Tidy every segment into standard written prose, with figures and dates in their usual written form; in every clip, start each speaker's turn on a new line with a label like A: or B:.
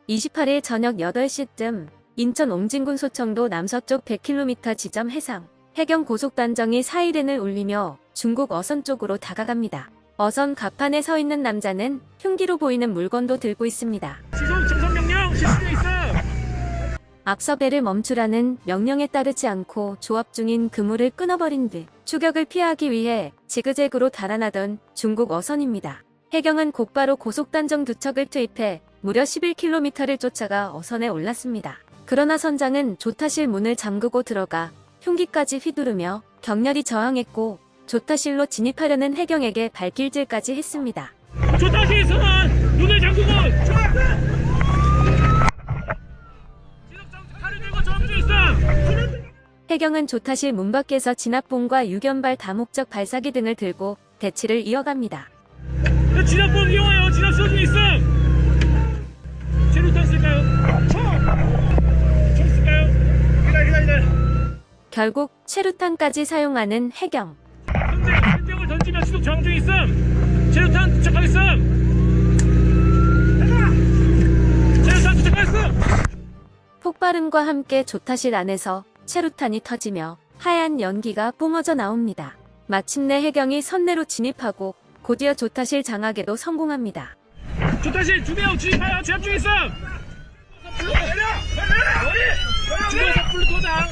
A: 28일 저녁 8시쯤 인천 옹진군 소청도 남서쪽 100km 지점 해상 해경 고속단정이 사이렌을 울리며 중국 어선 쪽으로 다가갑니다. 어선 갑판에 서 있는 남자는 흉기로 보이는 물건도 들고 있습니다.
B: 지속 정선 명령 실시돼 있어.
A: 앞서 배를 멈추라는 명령에 따르지 않고 조업 중인 그물을 끊어버린 뒤 추격을 피하기 위해 지그재그로 달아나던 중국 어선입니다. 해경은 곧바로 고속단정 두 척을 투입해 무려 11km를 쫓아가 어선에 올랐습니다. 그러나 선장은 조타실 문을 잠그고 들어가 흉기까지 휘두르며 격렬히 저항했고 조타실로 진입하려는 해경에게 발길질까지 했습니다.
B: 조타실 선원 문을 잠그고 칼을 들고 저항 중 있어.
A: 해경은 조타실 문 밖에서 진압봉과 유견발 다목적 발사기 등을 들고 대치를 이어갑니다.
B: 진압봉 이용하여 진압 시도 중 있어. 제로탄 쓸까요? 총 쓸까요? 기다려.
A: 결국 최루탄까지 사용하는 해경.
B: 현재 현병을 던지며 시도 저항 중 있어. 제로탄 도착하겠어. 제로탄 도착하겠어.
A: 폭발음과 함께 조타실 안에서 체루탄이 터지며 하얀 연기가 뿜어져 나옵니다. 마침내 해경이 선내로 진입하고 곧이어 조타실 장악에도 성공합니다.
B: 조타실 2명 진입하여 제압 중 있어. 중에서 풀로 도장.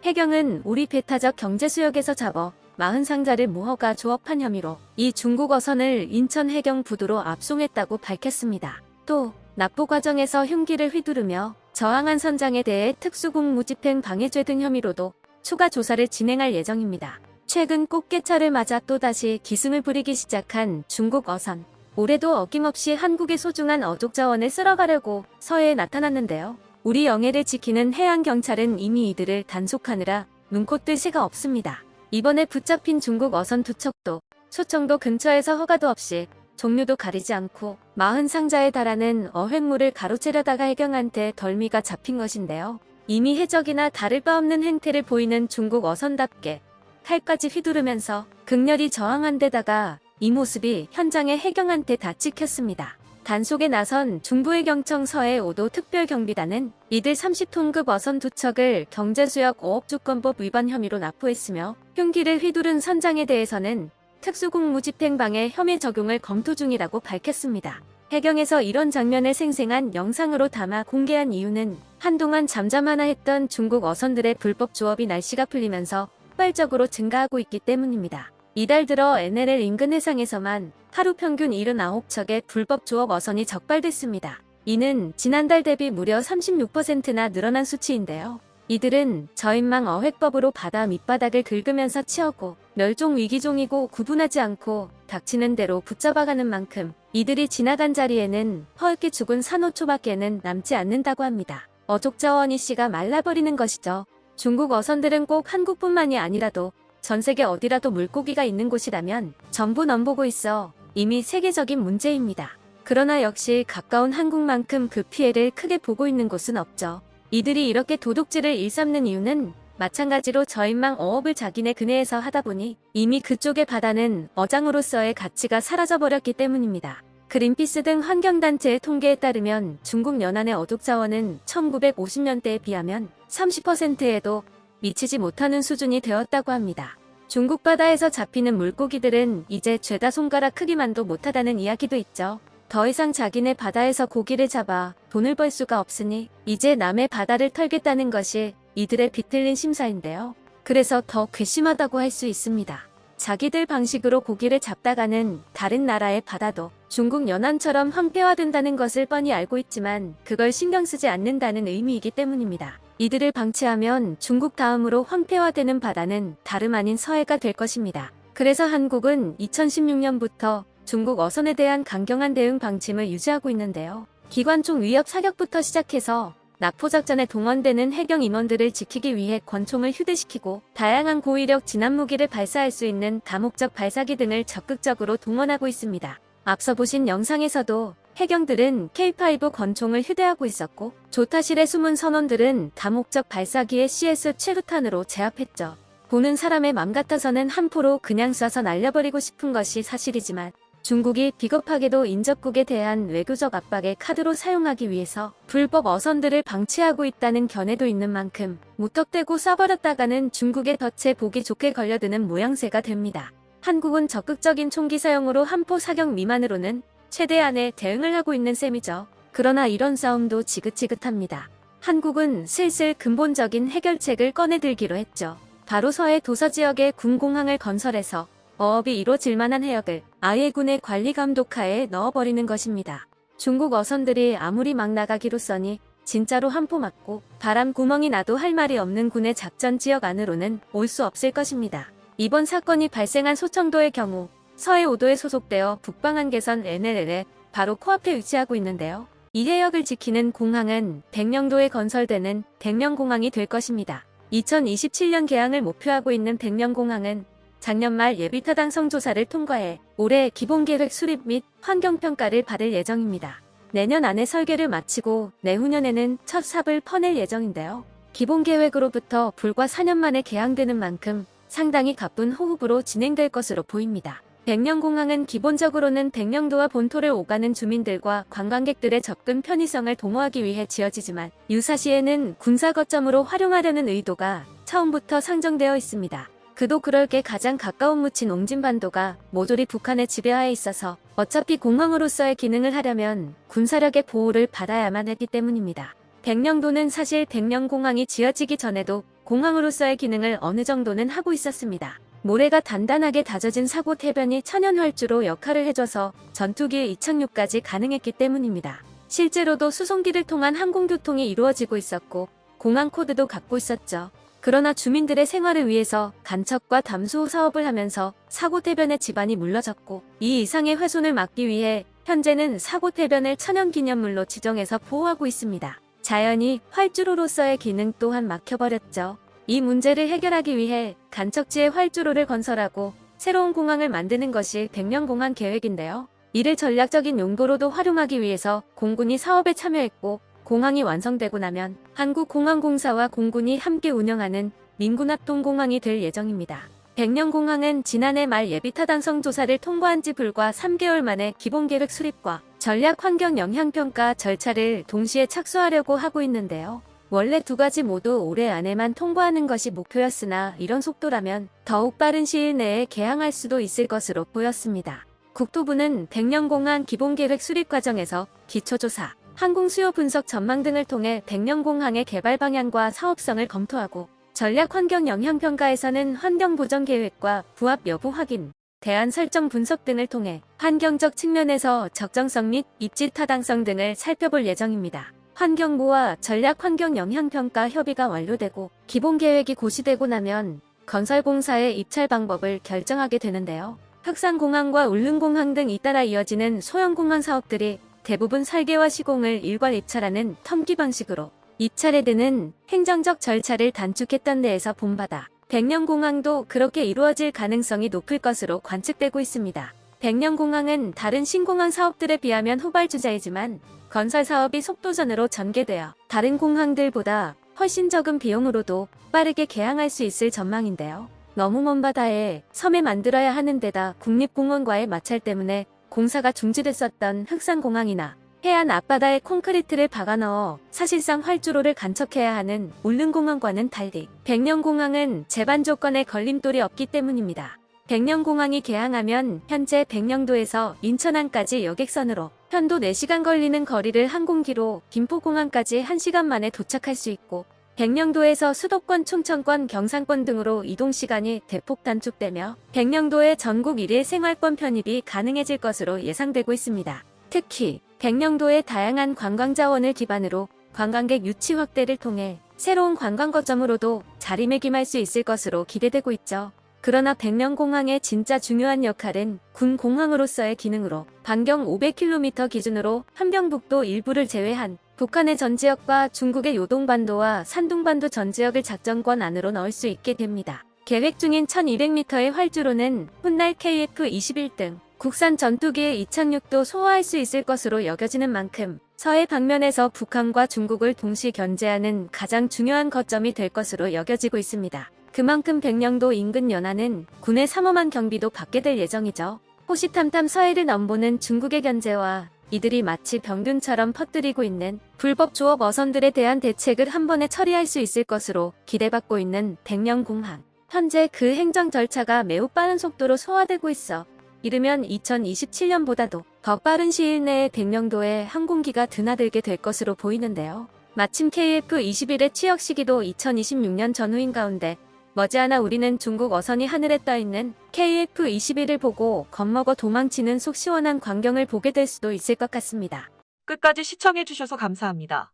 A: 해경은 우리 배타적 경제수역에서 잡아 40상자를 모허가 조업한 혐의로 이 중국 어선을 인천 해경 부두로 압송했다고 밝혔습니다. 또 납부 과정에서 흉기를 휘두르며 저항한 선장에 대해 특수공무집행 방해죄 등 혐의로도 추가 조사를 진행할 예정입니다. 최근 꽃게철을 맞아 또다시 기승을 부리기 시작한 중국 어선. 올해도 어김없이 한국의 소중한 어족 자원을 쓸어가려고 서해에 나타났는데요. 우리 영해를 지키는 해양경찰은 이미 이들을 단속하느라 눈코 뜰 새가 없습니다. 이번에 붙잡힌 중국 어선 두 척도 소청도 근처에서 허가도 없이 종류도 가리지 않고 40상자에 달하는 어획물을 가로채려다가 해경한테 덜미가 잡힌 것인데요. 이미 해적이나 다를 바 없는 행태를 보이는 중국 어선답게 칼까지 휘두르면서 극렬히 저항한 데다가 이 모습이 현장의 해경한테 다 찍혔습니다. 단속에 나선 중부해경청 서해 5도 특별경비단은 이들 30톤급 어선 두 척을 경제수역 5억 주권법 위반 혐의로 납부했으며 흉기를 휘두른 선장에 대해서는 특수공무집행방해 혐의 적용을 검토 중이라고 밝혔습니다. 해경에서 이런 장면을 생생한 영상으로 담아 공개한 이유는 한동안 잠잠하나 했던 중국 어선들의 불법 조업이 날씨가 풀리면서 폭발적으로 증가하고 있기 때문입니다. 이달 들어 NLL 인근 해상에서만 하루 평균 79척의 불법 조업 어선이 적발됐습니다. 이는 지난달 대비 무려 36%나 늘어난 수치인데요. 이들은 저인망 어획법으로 바다 밑바닥을 긁으면서 치어고 멸종 위기종이고 구분하지 않고 닥치는 대로 붙잡아가는 만큼 이들이 지나간 자리에는 허옇게 죽은 산호초밖에는 남지 않는다고 합니다. 어족자원 이씨가 말라버리는 것이죠. 중국 어선들은 꼭 한국뿐만이 아니라도 전세계 어디라도 물고기가 있는 곳이라면 전부 넘보고 있어 이미 세계적인 문제입니다. 그러나 역시 가까운 한국만큼 그 피해를 크게 보고 있는 곳은 없죠. 이들이 이렇게 도둑질을 일삼는 이유는 마찬가지로 저인망 어업을 자기네 근해에서 하다 보니 이미 그쪽의 바다는 어장으로서의 가치가 사라져버렸기 때문입니다. 그린피스 등 환경단체의 통계에 따르면 중국 연안의 어족자원은 1950년대에 비하면 30%에도 미치지 못하는 수준이 되었다고 합니다. 중국 바다에서 잡히는 물고기들은 이제 죄다 손가락 크기만도 못하다는 이야기도 있죠. 더 이상 자기네 바다에서 고기를 잡아 돈을 벌 수가 없으니 이제 남의 바다를 털겠다는 것이 이들의 비틀린 심사인데요. 그래서 더 괘씸하다고 할 수 있습니다. 자기들 방식으로 고기를 잡다가는 다른 나라의 바다도 중국 연안처럼 황폐화된다는 것을 뻔히 알고 있지만 그걸 신경 쓰지 않는다는 의미이기 때문입니다. 이들을 방치하면 중국 다음으로 황폐화되는 바다는 다름 아닌 서해가 될 것입니다. 그래서 한국은 2016년부터 중국 어선에 대한 강경한 대응 방침을 유지하고 있는데요. 기관총 위협 사격부터 시작해서 납포작전에 동원되는 해경 인원들을 지키기 위해 권총을 휴대시키고 다양한 고위력 진압무기를 발사할 수 있는 다목적 발사기 등을 적극적으로 동원하고 있습니다. 앞서 보신 영상에서도 해경들은 K5 권총을 휴대하고 있었고 조타실의 숨은 선원들은 다목적 발사기의 CS 최루탄으로 제압했죠. 보는 사람의 맘 같아서는 한 포로 그냥 쏴서 날려버리고 싶은 것이 사실이지만 중국이 비겁하게도 인접국에 대한 외교적 압박의 카드로 사용하기 위해서 불법 어선들을 방치하고 있다는 견해도 있는 만큼 무턱대고 쏴버렸다가는 중국의 덫에 보기 좋게 걸려드는 모양새가 됩니다. 한국은 적극적인 총기 사용으로 한포 사격 미만으로는 최대한의 대응을 하고 있는 셈이죠. 그러나 이런 싸움도 지긋지긋합니다. 한국은 슬슬 근본적인 해결책을 꺼내들기로 했죠. 바로 서해 도서 지역에 군공항을 건설해서 어업이 이루어질 만한 해역을 아예 군의 관리 감독하에 넣어버리는 것입니다. 중국 어선들이 아무리 막 나가기로 써니 진짜로 한포 맞고 바람 구멍이 나도 할 말이 없는 군의 작전 지역 안으로는 올 수 없을 것입니다. 이번 사건이 발생한 소청도의 경우 서해 5도에 소속되어 북방한 개선 NLL에 바로 코앞에 위치하고 있는데요. 이 해역을 지키는 공항은 백령도에 건설되는 백령공항이 될 것입니다. 2027년 개항을 목표하고 있는 백령공항은 작년 말 예비타당성 조사를 통과해 올해 기본계획 수립 및 환경평가를 받을 예정입니다. 내년 안에 설계를 마치고 내후년에는 첫 삽을 퍼낼 예정인데요. 기본계획으로부터 불과 4년 만에 개항되는 만큼 상당히 가쁜 호흡으로 진행될 것으로 보입니다. 백령공항은 기본적으로는 백령도와 본토를 오가는 주민들과 관광객들의 접근 편의성을 도모하기 위해 지어지지만 유사시에는 군사 거점으로 활용하려는 의도가 처음부터 상정되어 있습니다. 그도 그럴 게 가장 가까운 묻힌 옹진반도가 모조리 북한의 지배하에 있어서 어차피 공항으로서의 기능을 하려면 군사력의 보호를 받아야만 했기 때문입니다. 백령도는 사실 백령공항이 지어지기 전에도 공항으로서의 기능을 어느 정도는 하고 있었습니다. 모래가 단단하게 다져진 사곳 해변이 천연 활주로 역할을 해줘서 전투기의 이착륙까지 가능했기 때문입니다. 실제로도 수송기를 통한 항공교통이 이루어지고 있었고 공항 코드도 갖고 있었죠. 그러나 주민들의 생활을 위해서 간척과 담수호 사업을 하면서 사곳 해변의 지반이 물러졌고 이 이상의 훼손을 막기 위해 현재는 사곳 해변을 천연기념물로 지정해서 보호하고 있습니다. 자연히 활주로로서의 기능 또한 막혀버렸죠. 이 문제를 해결하기 위해 간척지에 활주로를 건설하고 새로운 공항을 만드는 것이 백령공항 계획인데요. 이를 전략적인 용도로도 활용하기 위해서 공군이 사업에 참여했고 공항이 완성되고 나면 한국공항공사와 공군이 함께 운영하는 민군합동공항이 될 예정입니다. 백령공항은 지난해 말 예비타당성 조사를 통과한 지 불과 3개월 만에 기본계획 수립과 전략환경영향평가 절차를 동시에 착수하려고 하고 있는데요. 원래 두 가지 모두 올해 안에만 통과하는 것이 목표였으나 이런 속도라면 더욱 빠른 시일 내에 개항할 수도 있을 것으로 보였습니다. 국토부는 백령공항 기본계획 수립 과정에서 기초조사, 항공수요 분석 전망 등을 통해 백령공항의 개발 방향과 사업성을 검토하고 전략환경영향평가에서는 환경보전계획과 부합 여부 확인, 대안 설정 분석 등을 통해 환경적 측면에서 적정성 및 입지 타당성 등을 살펴볼 예정입니다. 환경부와 전략환경영향평가 협의가 완료되고 기본계획이 고시되고 나면 건설공사의 입찰 방법을 결정하게 되는데요. 흑산공항과 울릉공항 등 잇따라 이어지는 소형공항 사업들이 대부분 설계와 시공을 일괄 입찰하는 텀기 방식으로 입찰에 드는 행정적 절차를 단축했던 데에서 본받아 백령공항도 그렇게 이루어질 가능성이 높을 것으로 관측되고 있습니다. 백령공항은 다른 신공항 사업들에 비하면 후발주자이지만 건설 사업이 속도전으로 전개되어 다른 공항들보다 훨씬 적은 비용으로도 빠르게 개항할 수 있을 전망인데요. 너무 먼 바다에 섬에 만들어야 하는 데다 국립공원과의 마찰 때문에 공사가 중지됐었던 흑산공항이나 해안 앞바다에 콘크리트를 박아넣어 사실상 활주로를 간척해야 하는 울릉공항과는 달리 백령공항은 제반 조건에 걸림돌이 없기 때문입니다. 백령공항이 개항하면 현재 백령도에서 인천항까지 여객선으로 편도 4시간 걸리는 거리를 항공기로 김포공항까지 1시간 만에 도착할 수 있고 백령도에서 수도권, 충청권, 경상권 등으로 이동시간이 대폭 단축되며 백령도의 전국 1일 생활권 편입이 가능해질 것으로 예상되고 있습니다. 특히 백령도의 다양한 관광자원을 기반으로 관광객 유치 확대를 통해 새로운 관광거점으로도 자리매김할 수 있을 것으로 기대되고 있죠. 그러나 백령공항의 진짜 중요한 역할은 군공항으로서의 기능으로 반경 500km 기준으로 함경북도 일부를 제외한 북한의 전 지역과 중국의 요동반도와 산둥반도 전 지역을 작전권 안으로 넣을 수 있게 됩니다. 계획 중인 1200m의 활주로는 훗날 KF-21 등 국산 전투기의 이착륙도 소화할 수 있을 것으로 여겨지는 만큼 서해 방면에서 북한과 중국을 동시 견제하는 가장 중요한 거점이 될 것으로 여겨지고 있습니다. 그만큼 백령도 인근 연안은 군의 삼엄한 경비도 받게 될 예정이죠. 호시탐탐 서해를 넘보는 중국의 견제와 이들이 마치 병균처럼 퍼뜨리고 있는 불법 조업 어선들에 대한 대책을 한 번에 처리할 수 있을 것으로 기대받고 있는 백령공항. 현재 그 행정 절차가 매우 빠른 속도로 소화되고 있어 이르면 2027년보다도 더 빠른 시일 내에 백령도에 항공기가 드나들게 될 것으로 보이는데요. 마침 KF-21의 취역 시기도 2026년 전후인 가운데 머지않아 우리는 중국 어선이 하늘에 떠있는 KF-21을 보고 겁먹어 도망치는 속 시원한 광경을 보게 될 수도 있을 것 같습니다.
C: 끝까지 시청해주셔서 감사합니다.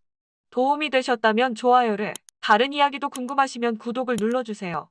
C: 도움이 되셨다면 좋아요를, 다른 이야기도 궁금하시면 구독을 눌러주세요.